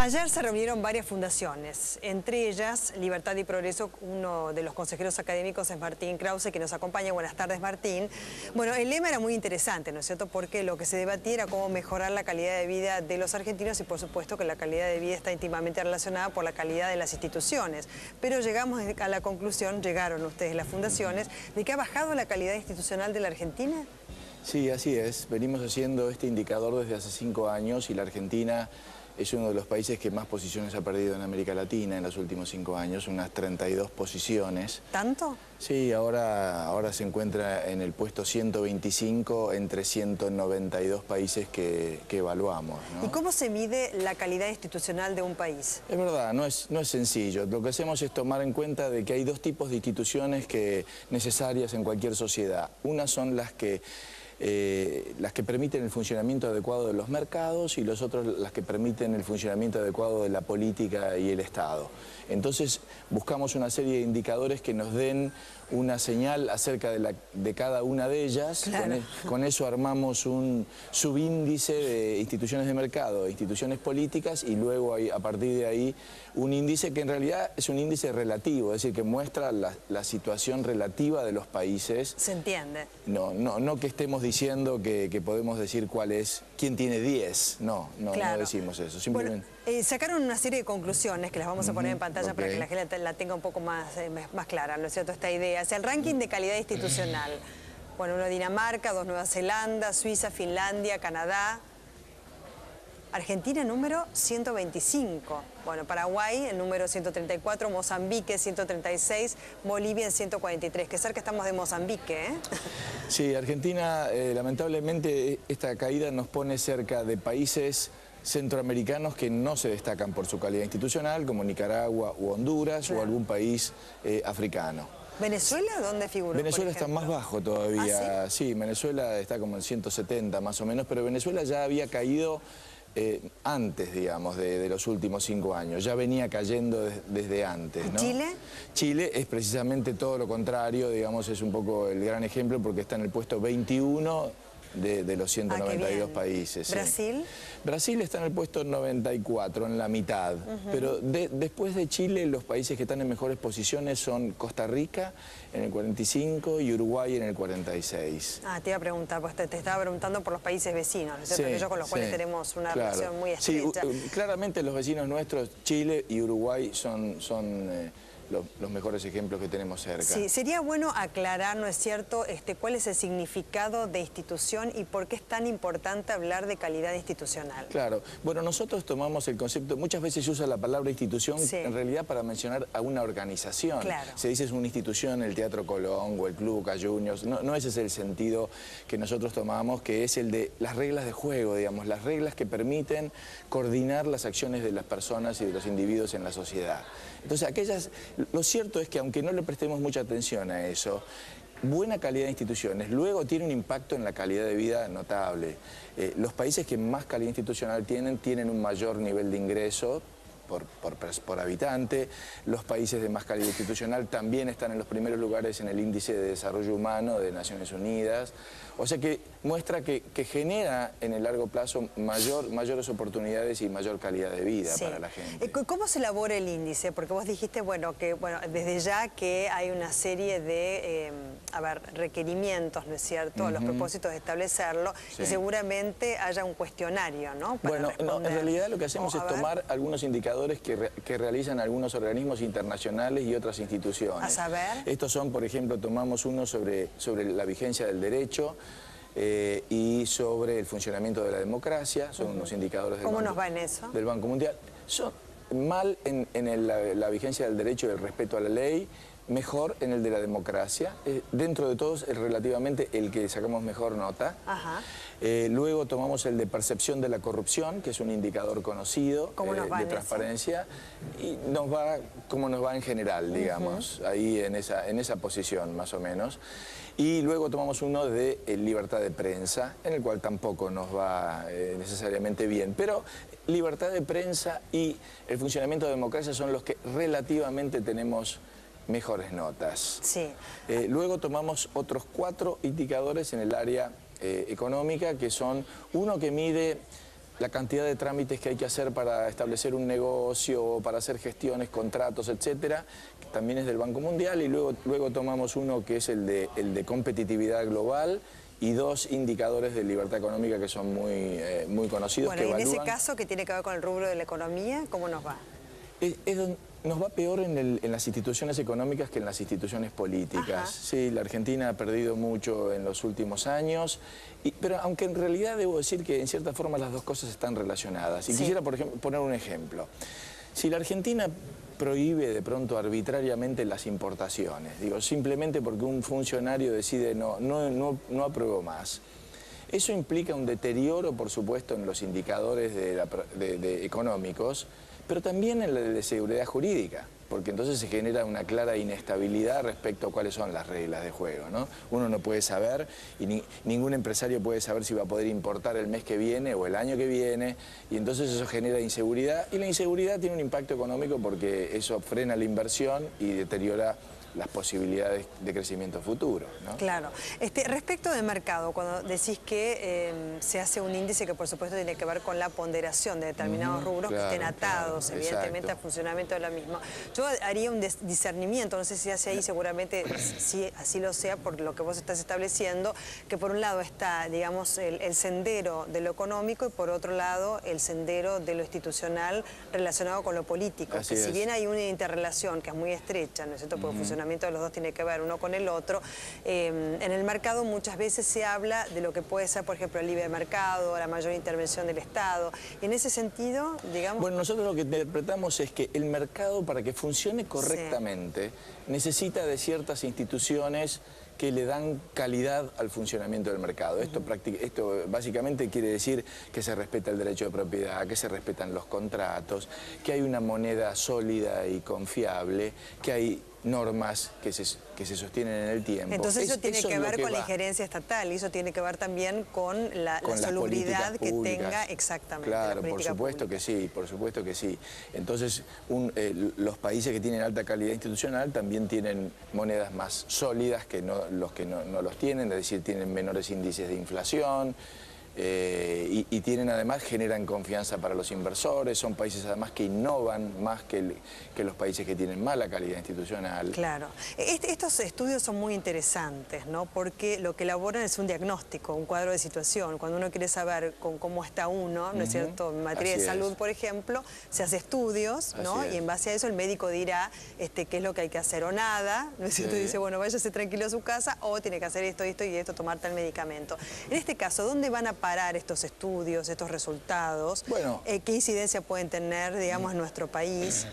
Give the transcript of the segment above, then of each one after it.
Ayer se reunieron varias fundaciones, entre ellas Libertad y Progreso. Uno de los consejeros académicos es Martín Krause, que nos acompaña. Buenas tardes, Martín. Bueno, el lema era muy interesante, ¿no es cierto? Porque lo que se debatía era cómo mejorar la calidad de vida de los argentinos y por supuesto que la calidad de vida está íntimamente relacionada por la calidad de las instituciones. Pero llegamos a la conclusión, llegaron ustedes las fundaciones, de que ha bajado la calidad institucional de la Argentina. Sí, así es. Venimos haciendo este indicador desde hace 5 años y la Argentina es uno de los países que más posiciones ha perdido en América Latina en los últimos 5 años, unas 32 posiciones. ¿Tanto? Sí, ahora se encuentra en el puesto 125 entre 192 países que evaluamos, ¿no? ¿Y cómo se mide la calidad institucional de un país? Es verdad, no es sencillo. Lo que hacemos es tomar en cuenta de que hay 2 tipos de instituciones necesarias en cualquier sociedad. Unas son las que permiten el funcionamiento adecuado de los mercados y los otros las que permiten el funcionamiento adecuado de la política y el Estado. Entonces buscamos una serie de indicadores que nos den una señal acerca de cada una de ellas. Claro. Con eso armamos un subíndice de instituciones de mercado, instituciones políticas y luego a partir de ahí un índice que en realidad es un índice relativo, es decir, que muestra la situación relativa de los países. ¿Se entiende? No que estemos diciendo que podemos decir quién tiene 10, no decimos eso, simplemente. Bueno, sacaron una serie de conclusiones que las vamos a poner en pantalla para que la gente la tenga un poco más clara, ¿no es cierto?, esta idea. O sea, el ranking de calidad institucional. Bueno, 1 Dinamarca, 2 Nueva Zelanda, Suiza, Finlandia, Canadá. Argentina, número 125. Bueno, Paraguay, el número 134, Mozambique, 136, Bolivia en 143. Qué cerca estamos de Mozambique, ¿eh? Sí, Argentina, lamentablemente, esta caída nos pone cerca de países centroamericanos que no se destacan por su calidad institucional, como Nicaragua u Honduras, claro, o algún país africano. ¿Venezuela dónde figura? Venezuela está más bajo todavía. ¿Ah, sí? Sí, Venezuela está como en 170 más o menos, pero Venezuela ya había caído antes, digamos, de los últimos 5 años. Ya venía cayendo desde antes, ¿no? ¿Chile? Chile es precisamente todo lo contrario, digamos, es un poco el gran ejemplo porque está en el puesto 21 de los 192 países. ¿Brasil? Sí. Brasil está en el puesto 94, en la mitad. Pero después de Chile, los países que están en mejores posiciones son Costa Rica en el 45 y Uruguay en el 46. Te iba a preguntar, pues te estaba preguntando por los países vecinos, ¿no es cierto? Sí, aquellos con los cuales tenemos una relación muy estrecha. Sí, claramente los vecinos nuestros, Chile y Uruguay, son los mejores ejemplos que tenemos cerca. Sí, sería bueno aclarar, ¿no es cierto?, cuál es el significado de institución y por qué es tan importante hablar de calidad institucional. Claro. Bueno, nosotros tomamos el concepto, muchas veces se usa la palabra institución, sí, en realidad para mencionar a una organización. Claro. Se dice es una institución, el Teatro Colón o el Club Boca Juniors. No ese es el sentido que nosotros tomamos, que es el de las reglas de juego, digamos, las reglas que permiten coordinar las acciones de las personas y de los individuos en la sociedad. Entonces, lo cierto es que aunque no le prestemos mucha atención a eso, buena calidad de instituciones luego tiene un impacto en la calidad de vida notable. Los países que más calidad institucional tienen un mayor nivel de ingreso por habitante. Los países de más calidad institucional también están en los primeros lugares en el índice de desarrollo humano de Naciones Unidas. O sea que muestra que genera en el largo plazo mayores oportunidades y mayor calidad de vida, sí, para la gente. ¿Cómo se elabora el índice? Porque vos dijiste, desde ya que hay una serie de requerimientos, ¿no es cierto?, a los propósitos de establecerlo, sí, y seguramente haya un cuestionario, ¿no? Bueno, en realidad lo que hacemos es tomar algunos indicadores que realizan algunos organismos internacionales y otras instituciones. ¿A saber? Estos son, por ejemplo, tomamos uno sobre la vigencia del derecho y sobre el funcionamiento de la democracia. Son unos indicadores ¿Cómo nos va en eso? Del Banco Mundial. Son mal en la vigencia del derecho y el respeto a la ley, mejor en el de la democracia. Dentro de todos, relativamente el que sacamos mejor nota. Ajá. Luego tomamos el de percepción de la corrupción, que es un indicador conocido de transparencia, y nos va como nos va en general, digamos, ahí en esa posición más o menos. Y luego tomamos uno de libertad de prensa, en el cual tampoco nos va necesariamente bien, pero libertad de prensa y el funcionamiento de democracia son los que relativamente tenemos mejores notas. Sí. Luego tomamos otros 4 indicadores en el área económica, que son uno que mide la cantidad de trámites que hay que hacer para establecer un negocio, para hacer gestiones, contratos, etcétera, que también es del Banco Mundial, y luego tomamos uno que es el de competitividad global, y 2 indicadores de libertad económica que son muy conocidos. Bueno, que y en evalúan... ese caso, que tiene que ver con el rubro de la economía, ¿cómo nos va? Nos va peor en las instituciones económicas que en las instituciones políticas. Ajá. Sí, la Argentina ha perdido mucho en los últimos años, pero aunque en realidad debo decir que en cierta forma las dos cosas están relacionadas. Y sí. Quisiera, por ejemplo, poner un ejemplo. Si la Argentina prohíbe de pronto arbitrariamente las importaciones, digo, simplemente porque un funcionario decide no apruebo más, eso implica un deterioro, por supuesto, en los indicadores económicos, pero también en la de seguridad jurídica, porque entonces se genera una clara inestabilidad respecto a cuáles son las reglas de juego, ¿no? Uno no puede saber, y ningún empresario puede saber si va a poder importar el mes que viene o el año que viene, y entonces eso genera inseguridad, y la inseguridad tiene un impacto económico porque eso frena la inversión y deteriora las posibilidades de crecimiento futuro, ¿no? Claro. Respecto del mercado, cuando decís que se hace un índice que por supuesto tiene que ver con la ponderación de determinados rubros que estén atados, evidentemente, al funcionamiento de la misma. Yo haría un discernimiento, no sé si hace ahí, seguramente si así lo sea por lo que vos estás estableciendo, que por un lado está, digamos, el sendero de lo económico y por otro lado el sendero de lo institucional relacionado con lo político. Así que si es. bien hay una interrelación que es muy estrecha, ¿no es cierto?, por el funcionamiento de los dos tiene que ver uno con el otro. En el mercado muchas veces se habla de lo que puede ser, por ejemplo, el libre mercado, la mayor intervención del Estado. En ese sentido, digamos... Bueno, nosotros lo que interpretamos es que el mercado, para que funcione correctamente, necesita de ciertas instituciones que le dan calidad al funcionamiento del mercado. Esto básicamente quiere decir que se respeta el derecho de propiedad, que se respetan los contratos, que hay una moneda sólida y confiable, que hay normas que se sostienen en el tiempo. Entonces eso tiene que ver con la injerencia estatal y eso tiene que ver también con la salubridad que tenga exactamente. Claro, por supuesto que sí, por supuesto que sí. Entonces los países que tienen alta calidad institucional también tienen monedas más sólidas que los que no los tienen, es decir, tienen menores índices de inflación. Y tienen además, generan confianza para los inversores, son países además que innovan más que los países que tienen mala calidad institucional. Claro. Estos estudios son muy interesantes, ¿no? Porque lo que elaboran es un diagnóstico, un cuadro de situación. Cuando uno quiere saber cómo está uno, ¿no es cierto?, en materia de salud, por ejemplo, se hace estudios, ¿no? Y en base a eso el médico dirá qué es lo que hay que hacer o nada, ¿no es cierto? Y dice, bueno, váyase tranquilo a su casa o tiene que hacer esto y esto, tomar tal medicamento. En este caso, ¿dónde van a parar estos estudios, estos resultados? Bueno, ¿qué incidencia pueden tener, digamos, en nuestro país?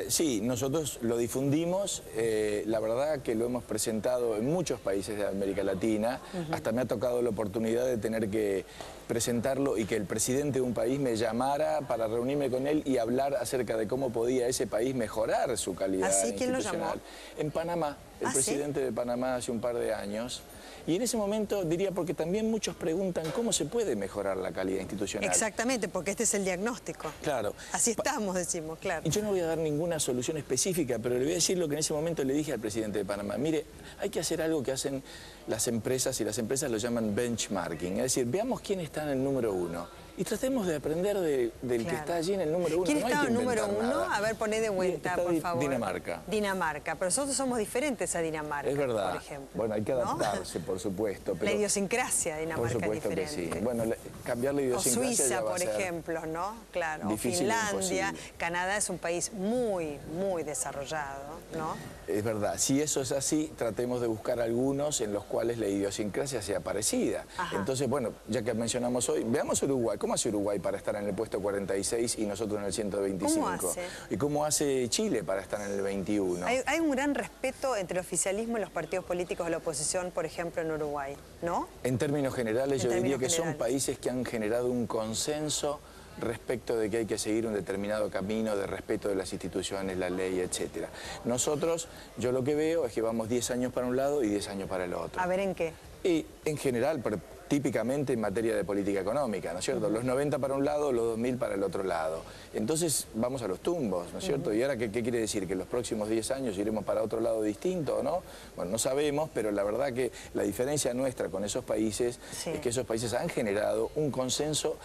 Sí, nosotros lo difundimos, la verdad que lo hemos presentado en muchos países de América Latina, hasta me ha tocado la oportunidad de tener que presentarlo y que el presidente de un país me llamara para reunirme con él y hablar acerca de cómo podía ese país mejorar su calidad institucional. ¿Quién lo llamó? En Panamá, el presidente de Panamá hace un par de años. Y en ese momento diría, porque también muchos preguntan cómo se puede mejorar la calidad institucional. Exactamente, porque este es el diagnóstico. Claro. Así estamos, decimos, claro. Y yo no voy a dar ninguna solución específica, pero le voy a decir lo que en ese momento le dije al presidente de Panamá. Mire, hay que hacer algo que hacen las empresas, y las empresas lo llaman benchmarking. Es decir, veamos quién está en el número 1. Y tratemos de aprender del que está allí en el número 1. ¿Quién está en el número 1? A ver, poné de vuelta, por favor. Dinamarca. Dinamarca. Pero nosotros somos diferentes a Dinamarca, es verdad. por ejemplo. Bueno, hay que adaptarse, ¿no? Por supuesto. Pero la idiosincrasia de Dinamarca por supuesto es diferente. Que sí. Bueno, cambiar la idiosincrasia. O Suiza, ya va por a ser ejemplo, ¿no? Claro. Difícil, Finlandia, Canadá es un país muy, muy desarrollado, ¿no? Es verdad. Si eso es así, tratemos de buscar algunos en los cuales la idiosincrasia sea parecida. Ajá. Entonces, bueno, ya que mencionamos hoy, veamos Uruguay. ¿Cómo hace Uruguay para estar en el puesto 46 y nosotros en el 125? ¿Cómo hace? ¿Y cómo hace Chile para estar en el 21? Hay un gran respeto entre el oficialismo y los partidos políticos de la oposición, por ejemplo, en Uruguay, ¿no? En términos generales, yo diría que son países que han generado un consenso respecto de que hay que seguir un determinado camino de respeto de las instituciones, la ley, etc. Nosotros, yo lo que veo es que vamos 10 años para un lado y 10 años para el otro. A ver, ¿en qué? Y en general, típicamente en materia de política económica, ¿no es cierto? Los 90 para un lado, los 2000 para el otro lado. Entonces vamos a los tumbos, ¿no es cierto? ¿Y ahora qué quiere decir? ¿Que los próximos 10 años iremos para otro lado distinto o no? Bueno, no sabemos, pero la verdad que la diferencia nuestra con esos países es que esos países han generado un consenso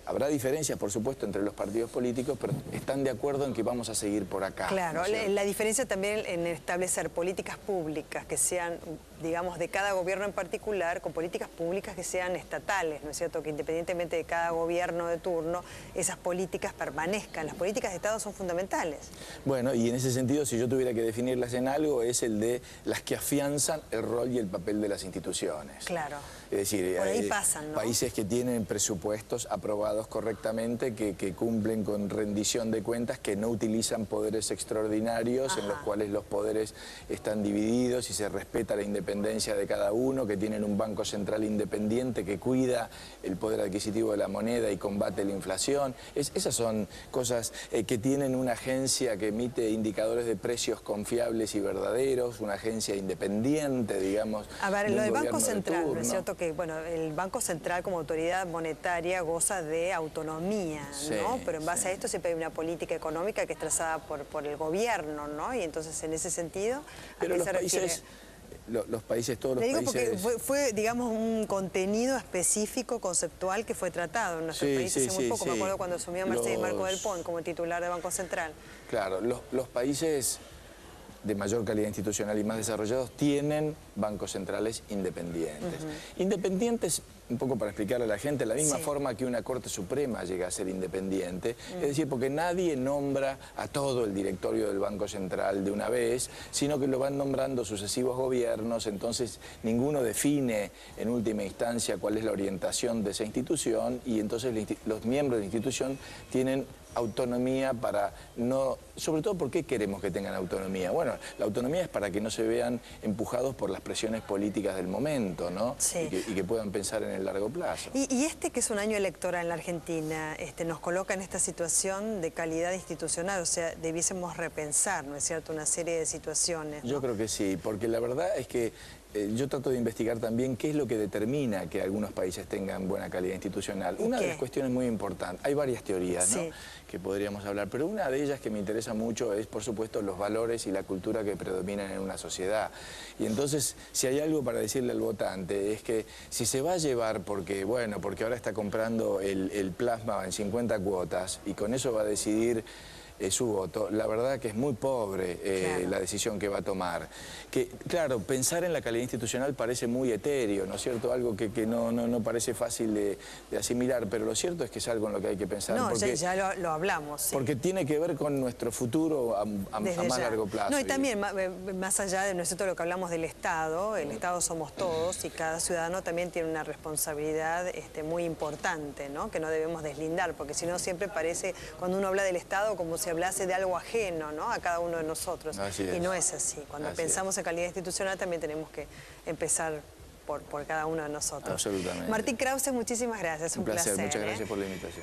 Habrá diferencias, por supuesto, entre los partidos políticos, pero están de acuerdo en que vamos a seguir por acá. Claro, ¿no? la diferencia también en establecer políticas públicas que sean, digamos, de cada gobierno en particular, con políticas públicas que sean estatales, ¿no es cierto? Que independientemente de cada gobierno de turno, esas políticas permanezcan. Las políticas de Estado son fundamentales. Bueno, y en ese sentido, si yo tuviera que definirlas en algo, es el de las que afianzan el rol y el papel de las instituciones. Claro. Es decir, por ahí pasan, ¿no? Países que tienen presupuestos aprobados correctamente, que cumplen con rendición de cuentas, que no utilizan poderes extraordinarios, en los cuales los poderes están divididos y se respeta la independencia de cada uno, que tienen un banco central independiente que cuida el poder adquisitivo de la moneda y combate la inflación. Esas son cosas que tienen una agencia que emite indicadores de precios confiables y verdaderos, una agencia independiente, digamos. A ver, lo del Banco Central, turno. ¿no es cierto? Que, bueno, el Banco Central como autoridad monetaria goza de autonomía, ¿no? Sí, pero en base a esto siempre hay una política económica que es trazada por el gobierno, ¿no? Y entonces en ese sentido, pero los países, todos los países... Le digo porque fue, digamos, un contenido específico, conceptual, que fue tratado en nuestro país hace muy poco. Me acuerdo cuando asumió Mercedes Marco del Pont como titular de Banco Central. Claro, los países de mayor calidad institucional y más desarrollados tienen bancos centrales independientes. Independientes, un poco para explicarle a la gente, de la misma forma que una Corte Suprema llega a ser independiente, es decir, porque nadie nombra a todo el directorio del Banco Central de una vez, sino que lo van nombrando sucesivos gobiernos, entonces ninguno define en última instancia cuál es la orientación de esa institución y entonces los miembros de la institución tienen autonomía para no... Sobre todo, ¿por qué queremos que tengan autonomía? Bueno, la autonomía es para que no se vean empujados por las presiones políticas del momento, ¿no? Sí. Y que puedan pensar en el largo plazo. Y este que es un año electoral en la Argentina, nos coloca en esta situación de calidad institucional, o sea, debiésemos repensar, ¿no es cierto?, una serie de situaciones, ¿no? Yo creo que sí, porque la verdad es que yo trato de investigar también qué es lo que determina que algunos países tengan buena calidad institucional. Una de las cuestiones muy importantes, hay varias teorías, ¿no?, que podríamos hablar, pero una de ellas que me interesa mucho es, por supuesto, los valores y la cultura que predominan en una sociedad. Y entonces, si hay algo para decirle al votante, es que si se va a llevar porque, bueno, porque ahora está comprando el plasma en 50 cuotas y con eso va a decidir su voto, la verdad que es muy pobre la decisión que va a tomar. Que, claro, pensar en la calidad institucional parece muy etéreo, ¿no es cierto? Algo que no parece fácil de asimilar, pero lo cierto es que es algo en lo que hay que pensar. No, porque, ya lo hablamos. Sí. Porque tiene que ver con nuestro futuro a más largo plazo. No, y también, más allá de nosotros lo que hablamos del Estado, el Estado somos todos y cada ciudadano también tiene una responsabilidad muy importante, ¿no?, que no debemos deslindar, porque si no siempre parece, cuando uno habla del Estado, como si hablase de algo ajeno, ¿no?, a cada uno de nosotros. Y no es así. Cuando pensamos en calidad institucional también tenemos que empezar por cada uno de nosotros. Absolutamente. Martín Krause, muchísimas gracias. Un placer. Muchas ¿eh? gracias por la invitación.